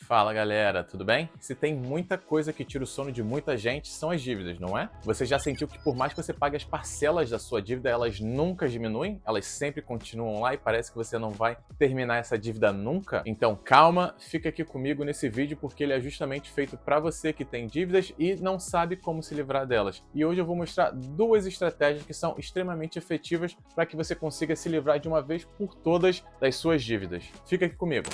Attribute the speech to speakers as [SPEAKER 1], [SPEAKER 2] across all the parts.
[SPEAKER 1] Fala galera, tudo bem? Se tem muita coisa que tira o sono de muita gente, são as dívidas, não é? Você já sentiu que por mais que você pague as parcelas da sua dívida, elas nunca diminuem? Elas sempre continuam lá e parece que você não vai terminar essa dívida nunca? Então calma, fica aqui comigo nesse vídeo porque ele é justamente feito para você que tem dívidas e não sabe como se livrar delas. E hoje eu vou mostrar duas estratégias que são extremamente efetivas para que você consiga se livrar de uma vez por todas das suas dívidas. Fica aqui comigo.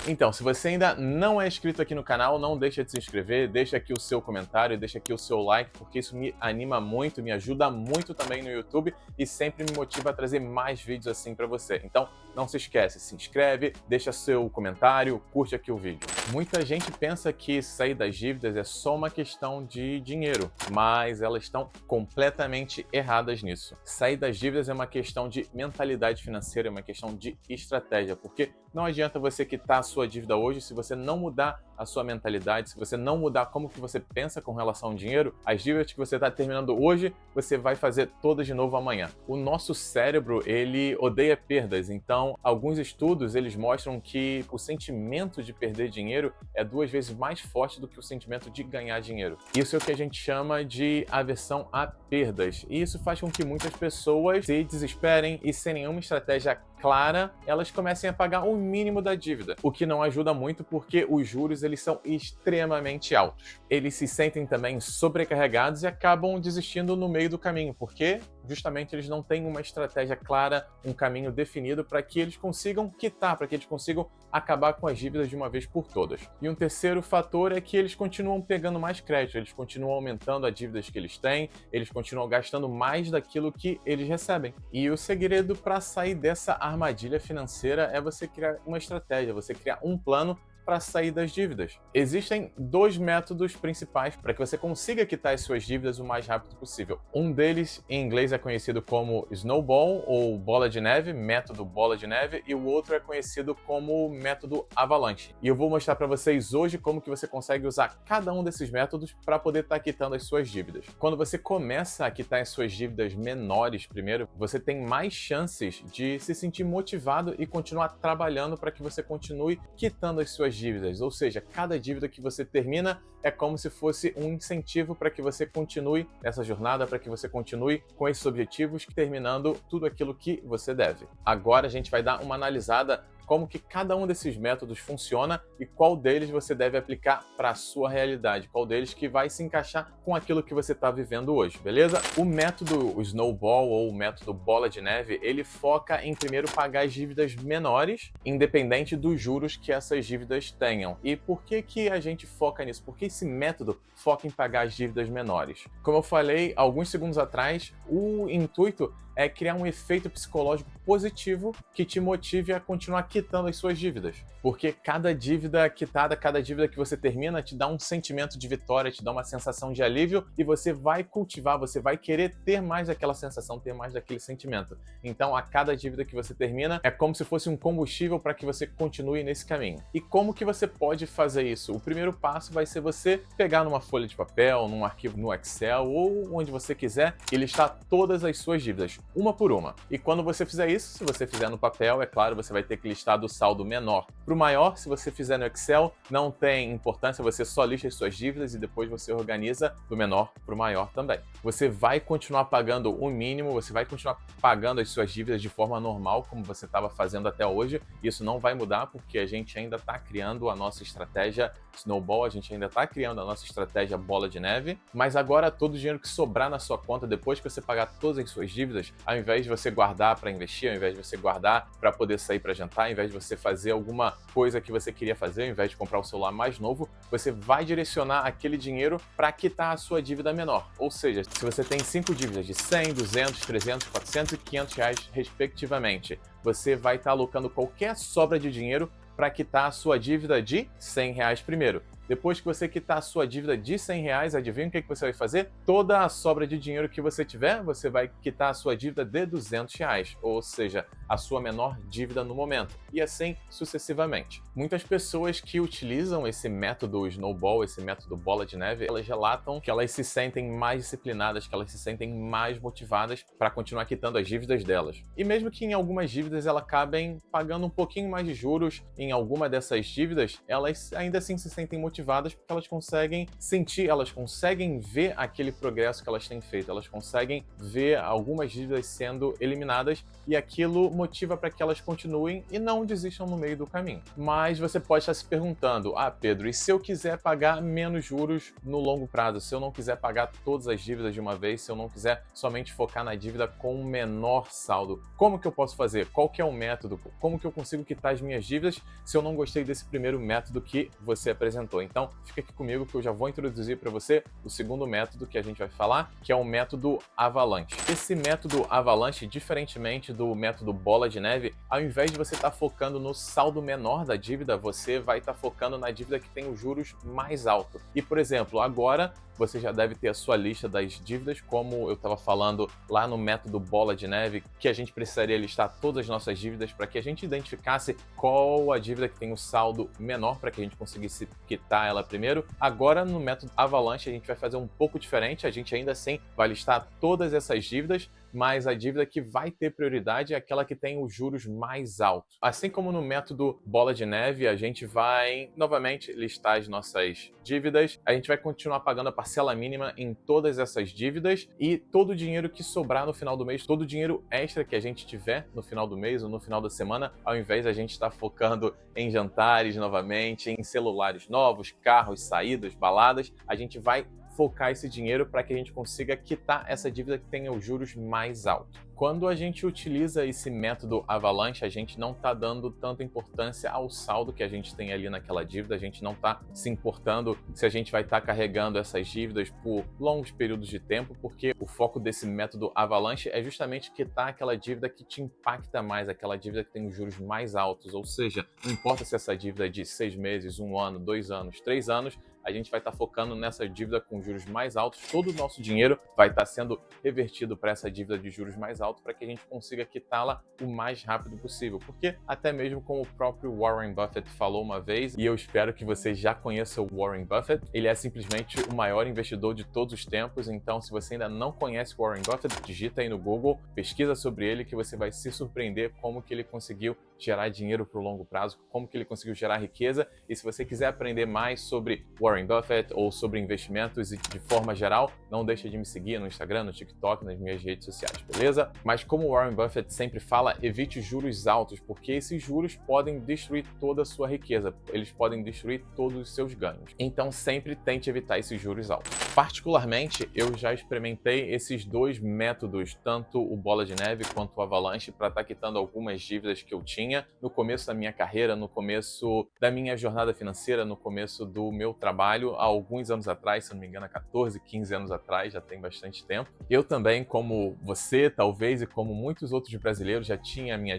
[SPEAKER 1] Então, se você ainda não é inscrito aqui no canal, não deixa de se inscrever, deixa aqui o seu comentário, deixa aqui o seu like, porque isso me anima muito, me ajuda muito também no YouTube e sempre me motiva a trazer mais vídeos assim para você. Então, não se esquece, se inscreve, deixa seu comentário, curte aqui o vídeo. Muita gente pensa que sair das dívidas é só uma questão de dinheiro, mas elas estão completamente erradas nisso. Sair das dívidas é uma questão de mentalidade financeira, é uma questão de estratégia, porque não adianta você quitar a sua dívida hoje se você não mudar a sua mentalidade, se você não mudar como que você pensa com relação ao dinheiro, as dívidas que você está terminando hoje, você vai fazer todas de novo amanhã. O nosso cérebro, ele odeia perdas, então alguns estudos eles mostram que o sentimento de perder dinheiro é 2 vezes mais forte do que o sentimento de ganhar dinheiro. Isso é o que a gente chama de aversão a perdas, e isso faz com que muitas pessoas se desesperem e sem nenhuma estratégia clara, elas comecem a pagar o mínimo da dívida, o que não ajuda muito porque os juros eles são extremamente altos. Eles se sentem também sobrecarregados e acabam desistindo no meio do caminho, porque justamente eles não têm uma estratégia clara, um caminho definido para que eles consigam quitar, para que eles consigam acabar com as dívidas de uma vez por todas. E um terceiro fator é que eles continuam pegando mais crédito, eles continuam aumentando as dívidas que eles têm, eles continuam gastando mais daquilo que eles recebem. E o segredo para sair dessa armadilha financeira é você criar uma estratégia, você criar um plano para sair das dívidas. Existem 2 métodos principais para que você consiga quitar as suas dívidas o mais rápido possível. Um deles, em inglês, é conhecido como Snowball ou Bola de Neve, método Bola de Neve, e o outro é conhecido como método Avalanche. E eu vou mostrar para vocês hoje como que você consegue usar cada um desses métodos para poder estar quitando as suas dívidas. Quando você começa a quitar as suas dívidas menores primeiro, você tem mais chances de se sentir motivado e continuar trabalhando para que você continue quitando as suas dívidas, ou seja, cada dívida que você termina é como se fosse um incentivo para que você continue nessa jornada, para que você continue com esses objetivos, terminando tudo aquilo que você deve. Agora a gente vai dar uma analisada como que cada um desses métodos funciona e qual deles você deve aplicar para a sua realidade, qual deles que vai se encaixar com aquilo que você está vivendo hoje, beleza? O método Snowball ou o método Bola de Neve, ele foca em primeiro pagar as dívidas menores, independente dos juros que essas dívidas tenham. E por que que a gente foca nisso? Porque esse método foca em pagar as dívidas menores. Como eu falei alguns segundos atrás, o intuito é criar um efeito psicológico positivo que te motive a continuar quitando as suas dívidas. Porque cada dívida quitada, cada dívida que você termina te dá um sentimento de vitória, te dá uma sensação de alívio e você vai cultivar, você vai querer ter mais daquela sensação, ter mais daquele sentimento. Então, a cada dívida que você termina é como se fosse um combustível para que você continue nesse caminho. E como que você pode fazer isso? O primeiro passo vai ser você pegar numa folha de papel, num arquivo no Excel ou onde você quiser e listar todas as suas dívidas, uma por uma. E quando você fizer isso, se você fizer no papel, é claro, você vai ter que listar do saldo menor para o maior. Se você fizer no Excel, não tem importância, você só lista as suas dívidas e depois você organiza do menor para o maior também. Você vai continuar pagando o mínimo, você vai continuar pagando as suas dívidas de forma normal, como você estava fazendo até hoje. Isso não vai mudar porque a gente ainda está criando a nossa estratégia Snowball, a gente ainda está criando a nossa estratégia Bola de Neve, mas agora todo o dinheiro que sobrar na sua conta, depois que você pagar todas as suas dívidas, ao invés de você guardar para investir, ao invés de você guardar para poder sair para jantar, ao invés de você fazer alguma coisa que você queria fazer, ao invés de comprar um celular mais novo, você vai direcionar aquele dinheiro para quitar a sua dívida menor. Ou seja, se você tem 5 dívidas de 100, 200, 300, 400 e 500 reais respectivamente, você vai estar alocando qualquer sobra de dinheiro para quitar a sua dívida de 100 reais primeiro. Depois que você quitar a sua dívida de R$ 100, adivinha o que você vai fazer? Toda a sobra de dinheiro que você tiver, você vai quitar a sua dívida de R$ 200, ou seja, a sua menor dívida no momento, e assim sucessivamente. Muitas pessoas que utilizam esse método Snowball, esse método bola de neve, elas relatam que elas se sentem mais disciplinadas, que elas se sentem mais motivadas para continuar quitando as dívidas delas. E mesmo que em algumas dívidas elas acabem pagando um pouquinho mais de juros em alguma dessas dívidas, elas ainda assim se sentem motivadas porque elas conseguem sentir, elas conseguem ver aquele progresso que elas têm feito, elas conseguem ver algumas dívidas sendo eliminadas e aquilo motiva para que elas continuem e não desistam no meio do caminho. Mas você pode estar se perguntando, Pedro, e se eu quiser pagar menos juros no longo prazo, se eu não quiser pagar todas as dívidas de uma vez, se eu não quiser somente focar na dívida com um menor saldo, como que eu posso fazer? Qual que é o método? Como que eu consigo quitar as minhas dívidas se eu não gostei desse primeiro método que você apresentou? Então, fica aqui comigo que eu já vou introduzir para você o segundo método que a gente vai falar, que é o método Avalanche. Esse método Avalanche, diferentemente do método Bola de Neve, ao invés de você estar focando no saldo menor da dívida, você vai estar focando na dívida que tem os juros mais altos. E, por exemplo, agora você já deve ter a sua lista das dívidas, como eu estava falando lá no método Bola de Neve, que a gente precisaria listar todas as nossas dívidas para que a gente identificasse qual a dívida que tem o saldo menor para que a gente conseguisse quitar ela primeiro. Agora, no método Avalanche, a gente vai fazer um pouco diferente, a gente ainda assim vai listar todas essas dívidas, mas a dívida que vai ter prioridade é aquela que tem os juros mais altos. Assim como no método Bola de Neve, a gente vai novamente listar as nossas dívidas, a gente vai continuar pagando a parcela mínima em todas essas dívidas e todo o dinheiro que sobrar no final do mês, todo o dinheiro extra que a gente tiver no final do mês ou no final da semana, ao invés de a gente estar focando em jantares novamente, em celulares novos, carros, saídas, baladas, a gente vai focar esse dinheiro para que a gente consiga quitar essa dívida que tenha os juros mais altos. Quando a gente utiliza esse método Avalanche, a gente não está dando tanta importância ao saldo que a gente tem ali naquela dívida, a gente não está se importando se a gente vai estar carregando essas dívidas por longos períodos de tempo, porque o foco desse método Avalanche é justamente quitar aquela dívida que te impacta mais, aquela dívida que tem os juros mais altos, ou seja, não importa se essa dívida é de 6 meses, 1 ano, 2 anos, 3 anos, a gente vai estar focando nessa dívida com juros mais altos, todo o nosso dinheiro vai estar sendo revertido para essa dívida de juros mais altos para que a gente consiga quitá-la o mais rápido possível, porque até mesmo como o próprio Warren Buffett falou uma vez, e eu espero que você já conheça o Warren Buffett, ele é simplesmente o maior investidor de todos os tempos, então se você ainda não conhece o Warren Buffett, digita aí no Google, pesquisa sobre ele que você vai se surpreender como que ele conseguiu gerar dinheiro para o longo prazo, como que ele conseguiu gerar riqueza, e se você quiser aprender mais sobre Warren Buffett ou sobre investimentos e de forma geral, não deixe de me seguir no Instagram, no TikTok, nas minhas redes sociais, beleza? Mas como o Warren Buffett sempre fala, evite juros altos, porque esses juros podem destruir toda a sua riqueza, eles podem destruir todos os seus ganhos. Então sempre tente evitar esses juros altos. Particularmente, eu já experimentei esses dois métodos, tanto o Bola de Neve quanto o Avalanche, para estar quitando algumas dívidas que eu tinha no começo da minha carreira, no começo da minha jornada financeira, no começo do meu trabalho, há alguns anos atrás, se não me engano, há 14, 15 anos atrás, já tem bastante tempo. Eu também, como você, talvez, e como muitos outros brasileiros, já tive minha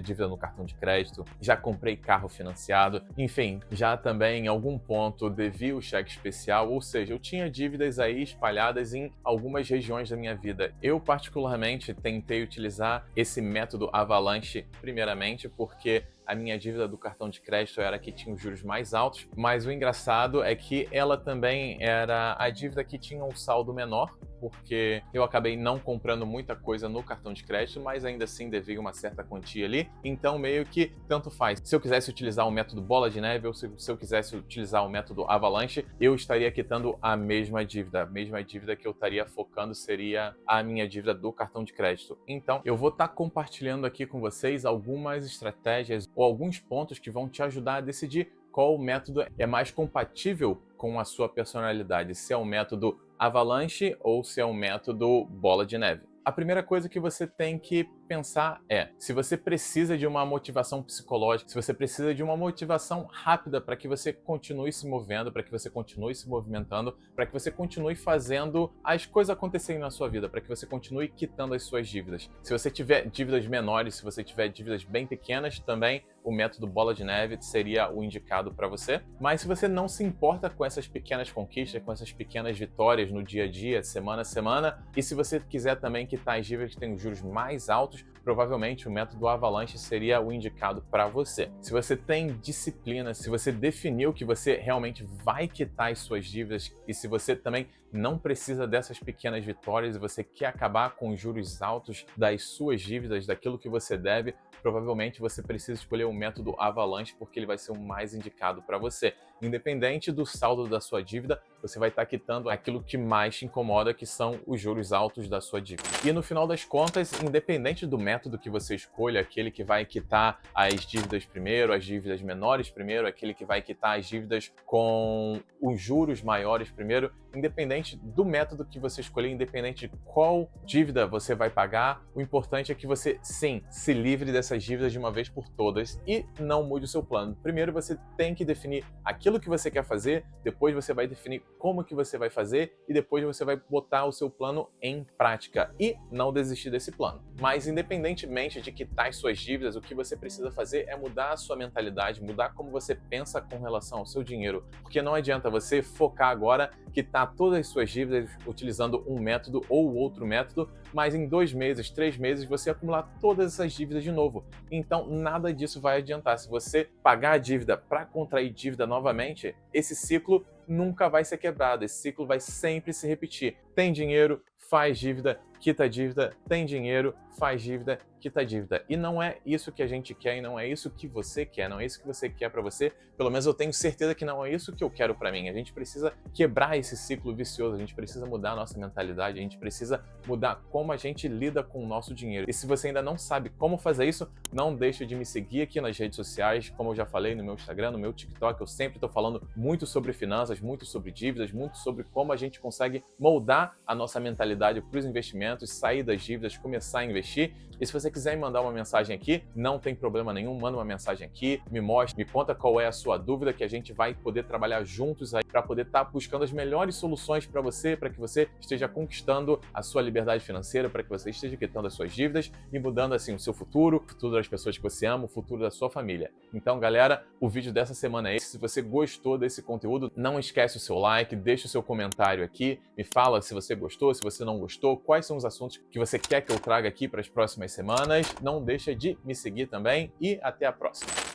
[SPEAKER 1] dívida no cartão de crédito, já comprei carro financiado, enfim, já também em algum ponto devi o cheque especial, ou seja, eu tinha dívidas aí espalhadas em algumas regiões da minha vida. Eu, particularmente, tentei utilizar esse método Avalanche, primeiramente, porque a minha dívida do cartão de crédito era a que tinha os juros mais altos, mas o engraçado é que ela também era a dívida que tinha um saldo menor, porque eu acabei não comprando muita coisa no cartão de crédito, mas ainda assim devia uma certa quantia ali, então meio que tanto faz. Se eu quisesse utilizar o método Bola de Neve ou se eu quisesse utilizar o método Avalanche, eu estaria quitando a mesma dívida que eu estaria focando seria a minha dívida do cartão de crédito. Então, eu vou estar compartilhando aqui com vocês algumas estratégias ou alguns pontos que vão te ajudar a decidir qual método é mais compatível com a sua personalidade, se é o método Avalanche ou se é o método Bola de Neve. A primeira coisa que você tem que pensar é, se você precisa de uma motivação psicológica, se você precisa de uma motivação rápida para que você continue se movendo, para que você continue se movimentando, para que você continue fazendo as coisas acontecerem na sua vida, para que você continue quitando as suas dívidas. Se você tiver dívidas menores, se você tiver dívidas bem pequenas, também o método bola de neve seria o indicado para você. Mas se você não se importa com essas pequenas conquistas, com essas pequenas vitórias no dia a dia, semana a semana, e se você quiser também quitar as dívidas que têm os juros mais altos, provavelmente o método Avalanche seria o indicado para você. Se você tem disciplina, se você definiu que você realmente vai quitar as suas dívidas e se você também não precisa dessas pequenas vitórias e você quer acabar com os juros altos das suas dívidas, daquilo que você deve, provavelmente você precisa escolher o método Avalanche porque ele vai ser o mais indicado para você. Independente do saldo da sua dívida, você vai estar quitando aquilo que mais te incomoda, que são os juros altos da sua dívida. E no final das contas, independente do método que você escolha, aquele que vai quitar as dívidas primeiro, as dívidas menores primeiro, aquele que vai quitar as dívidas com os juros maiores primeiro, independente do método que você escolher, independente de qual dívida você vai pagar, o importante é que você, sim, se livre dessas dívidas de uma vez por todas e não mude o seu plano. Primeiro você tem que definir aquilo que você quer fazer, depois você vai definir como que você vai fazer e depois você vai botar o seu plano em prática e não desistir desse plano. Mas independentemente de quitar as suas dívidas, o que você precisa fazer é mudar a sua mentalidade, mudar como você pensa com relação ao seu dinheiro, porque não adianta você focar agora, quitar todas as suas dívidas utilizando um método ou outro método, mas em 2 meses, 3 meses você acumular todas essas dívidas de novo. Então nada disso vai adiantar. Se você pagar a dívida para contrair dívida novamente, esse ciclo nunca vai ser quebrado, esse ciclo vai sempre se repetir. Tem dinheiro, faz dívida, quita dívida, tem dinheiro, faz dívida, quita dívida. E não é isso que a gente quer e não é isso que você quer, não é isso que você quer para você. Pelo menos eu tenho certeza que não é isso que eu quero para mim. A gente precisa quebrar esse ciclo vicioso, a gente precisa mudar a nossa mentalidade, a gente precisa mudar como a gente lida com o nosso dinheiro. E se você ainda não sabe como fazer isso, não deixe de me seguir aqui nas redes sociais, como eu já falei no meu Instagram, no meu TikTok, eu sempre estou falando muito sobre finanças, muito sobre dívidas, muito sobre como a gente consegue moldar a nossa mentalidade para os investimentos, sair das dívidas, começar a investir. E se você quiser me mandar uma mensagem aqui, não tem problema nenhum, manda uma mensagem aqui, me mostre, me conta qual é a sua dúvida, que a gente vai poder trabalhar juntos aí para poder estar buscando as melhores soluções para você, para que você esteja conquistando a sua liberdade financeira, para que você esteja quitando as suas dívidas e mudando assim o seu futuro, o futuro das pessoas que você ama, o futuro da sua família. Então, galera, o vídeo dessa semana é esse. Se você gostou desse conteúdo, não esquece o seu like, deixa o seu comentário aqui, me fala se você gostou, se você não gostou, quais são os assuntos que você quer que eu traga aqui para as próximas semanas. Não deixa de me seguir também e até a próxima.